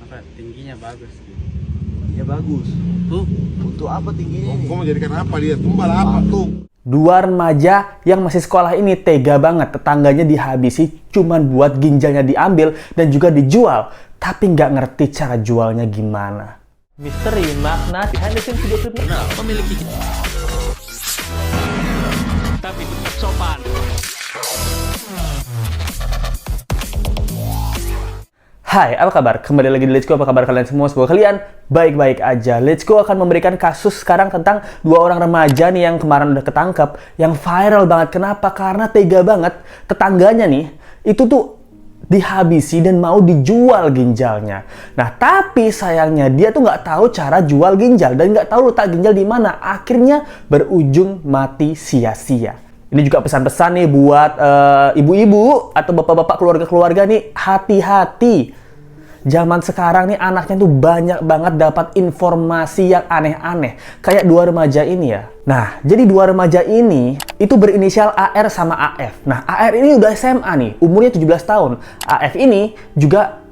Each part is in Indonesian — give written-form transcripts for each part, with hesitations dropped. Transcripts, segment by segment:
apa tingginya bagus gitu. Ya bagus. Tuh, Untuk apa tingginya ini? Kau mau jadikan apa dia? Tumbal apa tuh? Dua remaja yang masih sekolah ini tega banget tetangganya dihabisi cuman buat ginjalnya diambil dan juga dijual, tapi nggak ngerti cara jualnya gimana. Misteri makna behind the scenes video klip memiliki tapi tetap sopan. Hai, apa kabar? Kembali lagi di Let's Go. Apa kabar kalian semua? Semoga kalian baik-baik aja. Let's Go akan memberikan kasus sekarang tentang dua orang remaja nih yang kemarin udah ketangkep, yang viral banget. Kenapa? Karena tega banget tetangganya nih, itu tuh dihabisi dan mau dijual ginjalnya. Nah, tapi sayangnya dia tuh nggak tahu cara jual ginjal dan nggak tahu letak ginjal di mana. Akhirnya berujung mati sia-sia. Ini juga pesan-pesan nih buat ibu-ibu atau bapak-bapak keluarga-keluarga nih, hati-hati. Zaman sekarang nih anaknya tuh banyak banget dapat informasi yang aneh-aneh. Kayak dua remaja ini ya. Nah, jadi dua remaja ini itu berinisial AR sama AF. Nah, AR ini udah SMA nih, umurnya 17 tahun. AF ini juga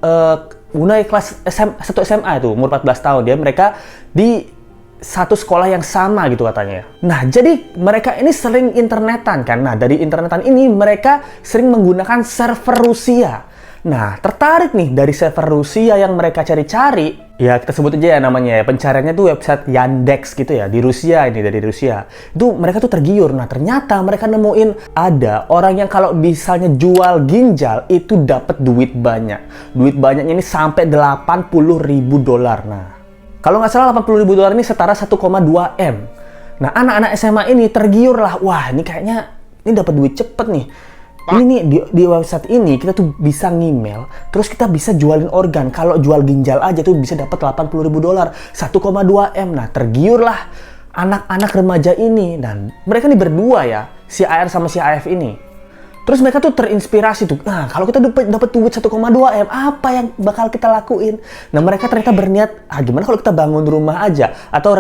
mulai kelas 1 SMA itu, umur 14 tahun. Dia mereka di satu sekolah yang sama gitu katanya. Nah, jadi mereka ini sering internetan kan. Nah, dari internetan ini mereka sering menggunakan server Rusia. Nah, tertarik nih dari server Rusia yang mereka cari-cari. Ya, kita sebut aja ya namanya ya. Pencariannya tuh website Yandex gitu ya. Di Rusia ini, dari Rusia. Itu mereka tuh tergiur. Nah, ternyata mereka nemuin ada orang yang kalau misalnya jual ginjal itu dapat duit banyak. Duit banyaknya ini sampai $80.000. Nah, kalau nggak salah $80.000 ini setara 1,2 M. Nah, anak-anak SMA ini tergiur lah. Wah, ini kayaknya ini dapat duit cepet nih. Ini nih di website ini kita tuh bisa ngemail, terus kita bisa jualin organ. Kalau jual ginjal aja tuh bisa dapat $80.000, 1,2 M. Nah, tergiur lah anak-anak remaja ini, dan mereka nih berdua ya, si AR sama si AF ini. Terus mereka tuh terinspirasi tuh. Nah, kalau kita dapat duit 1,2 M, apa yang bakal kita lakuin? Nah, mereka ternyata berniat, gimana kalau kita bangun rumah aja atau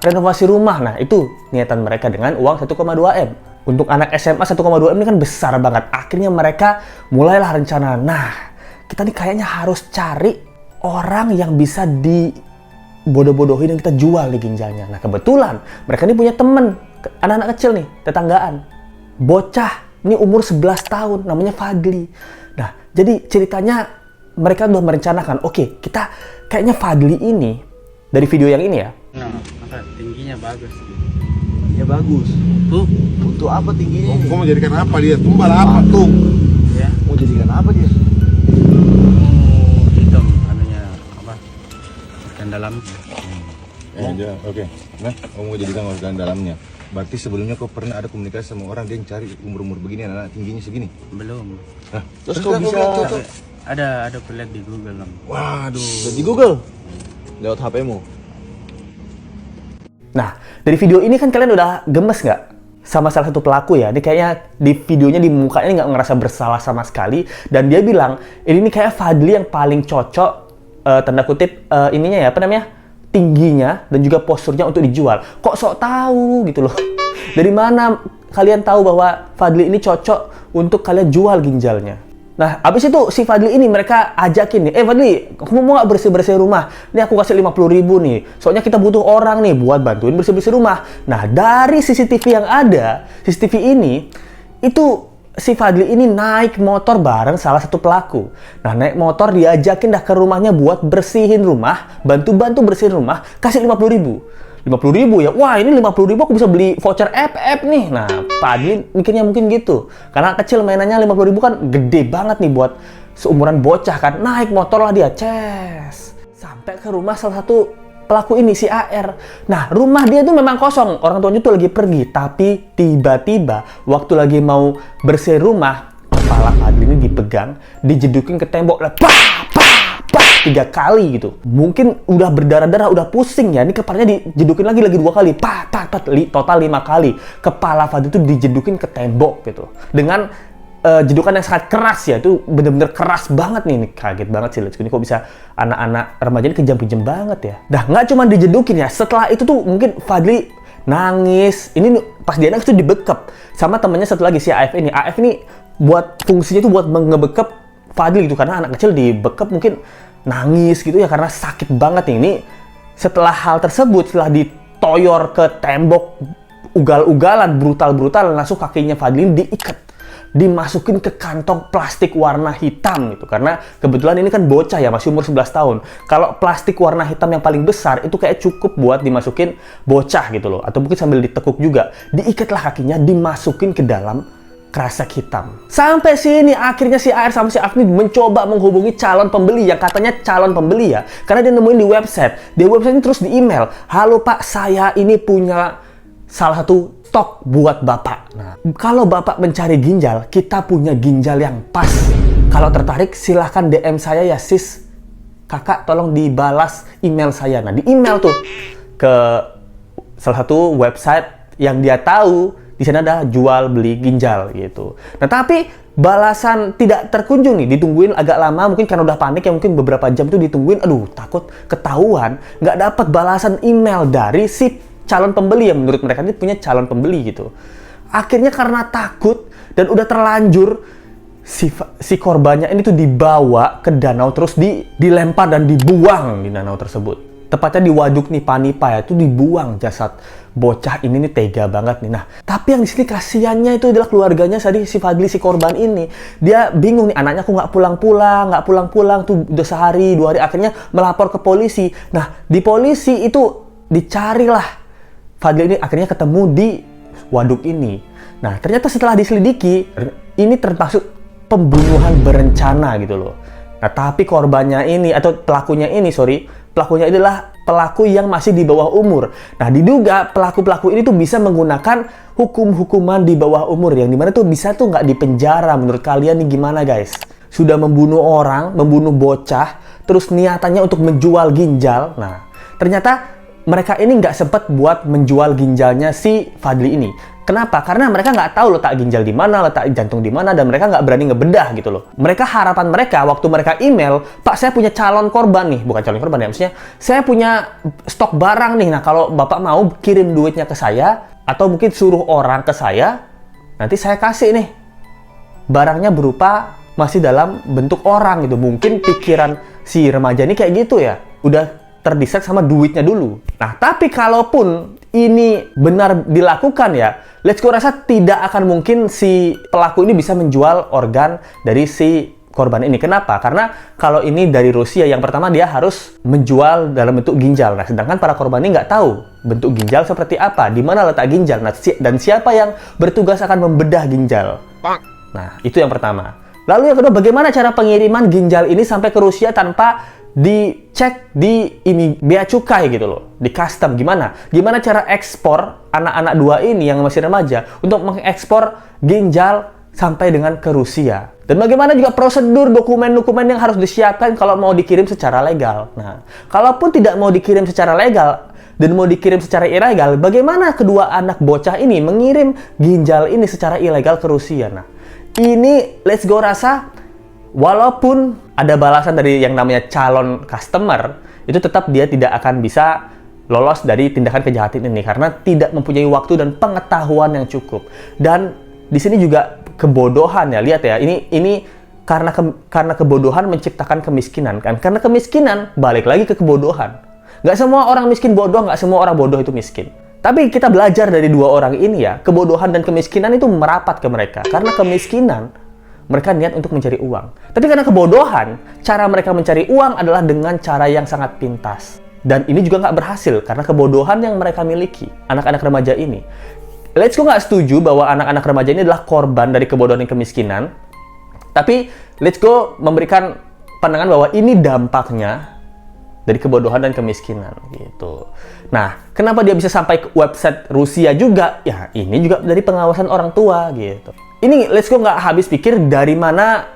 renovasi rumah. Nah, itu niatan mereka dengan uang 1,2 M. Untuk anak SMA 1,2 M ini kan besar banget. Akhirnya mereka mulailah rencana. Nah, kita nih kayaknya harus cari orang yang bisa dibodoh-bodohin dan kita jual di ginjalnya. Nah, kebetulan mereka ini punya temen, anak-anak kecil nih, tetanggaan. Bocah, ini umur 11 tahun, namanya Fadli. Nah, jadi ceritanya mereka udah merencanakan, oke, kita kayaknya Fadli ini, dari video yang ini ya. Nah, apa tingginya bagus gitu. Ya bagus. Tuh, Untuk apa tingginya ini? Kau mau jadikan apa dia? Tumbal apa tuh? ya. Mau jadikan apa dia? Hitam anunya apa? Organ dalam. Ya, oke. Nah, kau mau jadikan organ dalamnya. Berarti sebelumnya kau pernah ada komunikasi sama orang dia yang cari umur-umur begini, anak tingginya segini? Belum. Nah, Terus kau bisa Ada kuliah di Google Om. di Google lewat HP-mu. Nah, dari video ini kan kalian udah gemes nggak? Sama salah satu pelaku ya. Ini kayaknya di videonya, di mukanya nggak ngerasa bersalah sama sekali. Dan dia bilang, ini kayak Fadli yang paling cocok, tanda kutip, ininya ya, apa namanya? Tingginya dan juga posturnya untuk dijual. Kok sok tahu gitu loh. Dari mana kalian tahu bahwa Fadli ini cocok untuk kalian jual ginjalnya? Nah, abis itu si Fadli ini mereka ajakin nih, Fadli, kamu mau nggak bersih-bersih rumah? Ini aku kasih 50.000 nih, soalnya kita butuh orang nih buat bantuin bersih-bersih rumah. Nah, dari CCTV yang ada, CCTV ini, itu si Fadli ini naik motor bareng salah satu pelaku. Nah, naik motor diajakin dah ke rumahnya buat bersihin rumah, bantu-bantu bersihin rumah, kasih 50.000. 50.000 ya, wah ini 50.000 aku bisa beli voucher FF nih. Nah, Fadli mikirnya mungkin gitu. Karena kecil mainannya 50.000 kan gede banget nih buat seumuran bocah kan. Naik motor lah dia, ces. Sampai ke rumah salah satu pelaku ini, si AR. Nah, rumah dia tuh memang kosong. Orang tuanya tuh lagi pergi. Tapi tiba-tiba waktu lagi mau bersih rumah, kepala Fadli ini dipegang, dijedukin ke tembok. Lah, 3 kali gitu. Mungkin udah berdarah-darah, udah pusing ya. Ini kepalanya dijedukin lagi 2 kali. Total 5 kali. Kepala Fadli itu dijedukin ke tembok gitu. Dengan jedukan yang sangat keras ya. Itu bener-bener keras banget nih. Ini kaget banget sih. Ini kok bisa anak-anak remaja ini kejam-kejam banget ya. Nah, nggak cuma dijedukin ya. Setelah itu tuh mungkin Fadli nangis. Ini pas dia nangis tuh dibekep sama temennya satu lagi, si AF ini. AF ini buat fungsinya tuh buat ngebekep Fadli gitu. Karena anak kecil dibekep mungkin nangis gitu ya karena sakit banget nih. Ini setelah hal tersebut, setelah ditoyor ke tembok ugal-ugalan, brutal-brutal, langsung kakinya Fadli diikat, dimasukin ke kantong plastik warna hitam gitu. Karena kebetulan ini kan bocah ya, masih umur 11 tahun. Kalau plastik warna hitam yang paling besar itu kayak cukup buat dimasukin bocah gitu loh. Atau mungkin sambil ditekuk juga. Diikatlah kakinya, dimasukin ke dalam kresek hitam. Sampai sini akhirnya si AR sama si Afni mencoba menghubungi calon pembeli yang katanya calon pembeli ya. Karena dia nemuin di website. Di website ini terus di email. Halo Pak, saya ini punya salah satu stok buat Bapak. Nah, kalau Bapak mencari ginjal, kita punya ginjal yang pas. Kalau tertarik, silahkan DM saya ya sis. Kakak tolong dibalas email saya. Nah, di email tuh ke salah satu website yang dia tahu di sana ada jual beli ginjal gitu. Nah, tapi balasan tidak terkunjung nih, ditungguin agak lama mungkin karena udah panik ya, mungkin beberapa jam tuh ditungguin. Aduh, takut ketahuan, nggak dapat balasan email dari si calon pembeli yang menurut mereka ini punya calon pembeli gitu. Akhirnya karena takut dan udah terlanjur, si korbannya ini tuh dibawa ke danau terus dilempar dan dibuang di danau tersebut. Tepatnya di Waduk Nipah-Nipah ya, itu dibuang jasad bocah ini nih, tega banget nih. Nah, tapi yang di sini kasihannya itu adalah keluarganya tadi si Fadli, si korban ini. Dia bingung nih, anaknya kok nggak pulang-pulang tuh udah sehari, 2 hari, akhirnya melapor ke polisi. Nah, di polisi itu dicarilah Fadli ini, akhirnya ketemu di waduk ini. Nah, ternyata setelah diselidiki, ini termasuk pembunuhan berencana gitu loh. Nah, tapi korbannya ini, atau pelakunya adalah pelaku yang masih di bawah umur. Nah, diduga pelaku-pelaku ini tuh bisa menggunakan hukuman di bawah umur, yang dimana tuh bisa tuh nggak dipenjara. Menurut kalian nih gimana guys? Sudah membunuh orang, membunuh bocah, terus niatannya untuk menjual ginjal. Nah, ternyata mereka ini nggak sempat buat menjual ginjalnya si Fadli ini. Kenapa? Karena mereka nggak tahu letak ginjal di mana, letak jantung di mana, dan mereka nggak berani ngebedah gitu loh. Mereka, harapan mereka waktu mereka email, Pak, saya punya calon korban nih. Bukan calon korban ya, maksudnya saya punya stok barang nih. Nah, kalau Bapak mau kirim duitnya ke saya, atau mungkin suruh orang ke saya, nanti saya kasih nih. Barangnya berupa masih dalam bentuk orang gitu. Mungkin pikiran si remaja ini kayak gitu ya. Udah terdistract sama duitnya dulu. Nah, tapi kalaupun ini benar dilakukan ya, let's go rasa tidak akan mungkin si pelaku ini bisa menjual organ dari si korban ini. Kenapa? Karena kalau ini dari Rusia, yang pertama dia harus menjual dalam bentuk ginjal. Nah, sedangkan para korban ini nggak tahu bentuk ginjal seperti apa, di mana letak ginjal, nah, dan siapa yang bertugas akan membedah ginjal. Nah, itu yang pertama. Lalu yang kedua, bagaimana cara pengiriman ginjal ini sampai ke Rusia tanpa dicek di bea cukai gitu loh, di custom? Gimana cara ekspor anak-anak 2 ini yang masih remaja untuk mengekspor ginjal sampai dengan ke Rusia? Dan bagaimana juga prosedur dokumen-dokumen yang harus disiapkan kalau mau dikirim secara legal? Nah, kalaupun tidak mau dikirim secara legal dan mau dikirim secara ilegal, bagaimana kedua anak bocah ini mengirim ginjal ini secara ilegal ke Rusia? Nah, ini let's go rasa walaupun ada balasan dari yang namanya calon customer, itu tetap dia tidak akan bisa lolos dari tindakan kejahatan ini karena tidak mempunyai waktu dan pengetahuan yang cukup. Dan di sini juga kebodohan ya, lihat ya, ini karena kebodohan menciptakan kemiskinan kan? Karena kemiskinan balik lagi ke kebodohan. Nggak semua orang miskin bodoh, nggak semua orang bodoh itu miskin. Tapi kita belajar dari 2 orang ini ya, kebodohan dan kemiskinan itu merapat ke mereka. Karena kemiskinan, mereka niat untuk mencari uang. Tapi karena kebodohan, cara mereka mencari uang adalah dengan cara yang sangat pintas. Dan ini juga nggak berhasil karena kebodohan yang mereka miliki, anak-anak remaja ini. Let's go nggak setuju bahwa anak-anak remaja ini adalah korban dari kebodohan dan kemiskinan. Tapi let's go memberikan pandangan bahwa ini dampaknya dari kebodohan dan kemiskinan gitu. Nah, kenapa dia bisa sampai ke website Rusia juga? Ya, ini juga dari pengawasan orang tua gitu. Ini let's go nggak habis pikir dari mana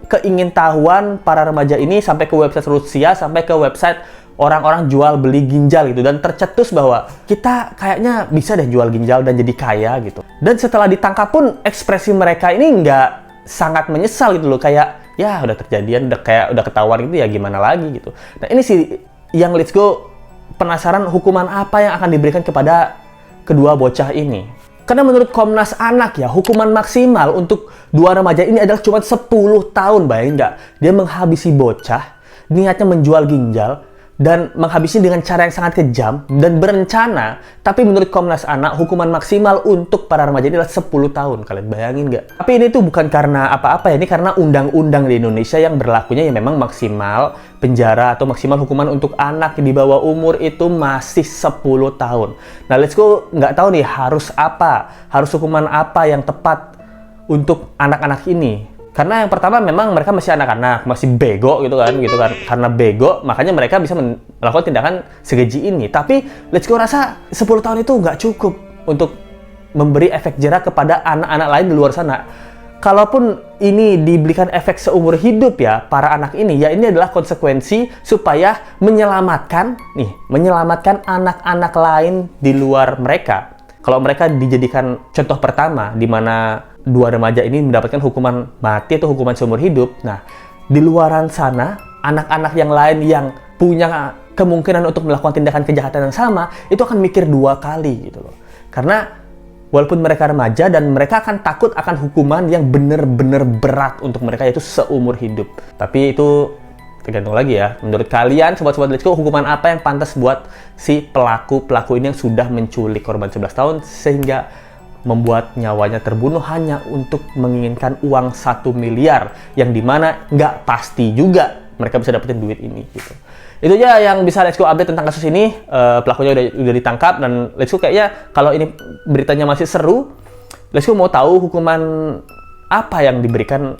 keingintahuan para remaja ini sampai ke website Rusia, sampai ke website orang-orang jual beli ginjal gitu, dan tercetus bahwa kita kayaknya bisa deh jual ginjal dan jadi kaya gitu. Dan setelah ditangkap pun ekspresi mereka ini nggak sangat menyesal gitu loh, kayak ya udah terjadian, udah ketahuan gitu ya, gimana lagi gitu. Nah, ini sih yang let's go penasaran hukuman apa yang akan diberikan kepada kedua bocah ini. Karena menurut Komnas Anak ya, hukuman maksimal untuk 2 remaja ini adalah cuma 10 tahun, bayangin nggak? Dia menghabisi bocah niatnya menjual ginjal dan menghabisinya dengan cara yang sangat kejam dan berencana. Tapi menurut Komnas Anak, hukuman maksimal untuk para remaja ini adalah 10 tahun. Kalian bayangin nggak? Tapi ini tuh bukan karena apa-apa ya, ini karena undang-undang di Indonesia yang berlakunya ya memang maksimal penjara atau maksimal hukuman untuk anak di bawah umur itu masih 10 tahun. Nah, let's go nggak tahu nih harus apa, harus hukuman apa yang tepat untuk anak-anak ini. Karena yang pertama memang mereka masih anak-anak, masih bego gitu kan. Karena bego, makanya mereka bisa melakukan tindakan sekeji ini. Tapi let's go rasa 10 tahun itu nggak cukup untuk memberi efek jera kepada anak-anak lain di luar sana. Kalaupun ini diberikan efek seumur hidup ya, para anak ini, ya ini adalah konsekuensi supaya menyelamatkan anak-anak lain di luar mereka. Kalau mereka dijadikan contoh pertama, di mana 2 remaja ini mendapatkan hukuman mati atau hukuman seumur hidup. Nah, di luaran sana, anak-anak yang lain yang punya kemungkinan untuk melakukan tindakan kejahatan yang sama, itu akan mikir 2 kali gitu loh. Karena walaupun mereka remaja dan mereka akan takut akan hukuman yang benar-benar berat untuk mereka, yaitu seumur hidup. Tapi itu tergantung lagi ya. Menurut kalian, sobat-sobat Let's Go, hukuman apa yang pantas buat si pelaku ini yang sudah menculik korban 11 tahun sehingga membuat nyawanya terbunuh hanya untuk menginginkan uang 1 miliar yang dimana nggak pasti juga mereka bisa dapetin duit ini gitu. Itu aja yang bisa Let's Go update tentang kasus ini. Pelakunya udah ditangkap dan Let's Go kayaknya kalau ini beritanya masih seru, Let's Go mau tahu hukuman apa yang diberikan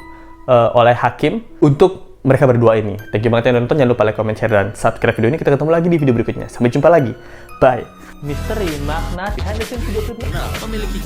oleh hakim untuk mereka berdua ini. Thank you banget yang nonton, jangan lupa like, comment, share, dan subscribe video ini. Kita ketemu lagi di video berikutnya. Sampai jumpa lagi. Bye. Misteri makna behind the scenes video klipnya memiliki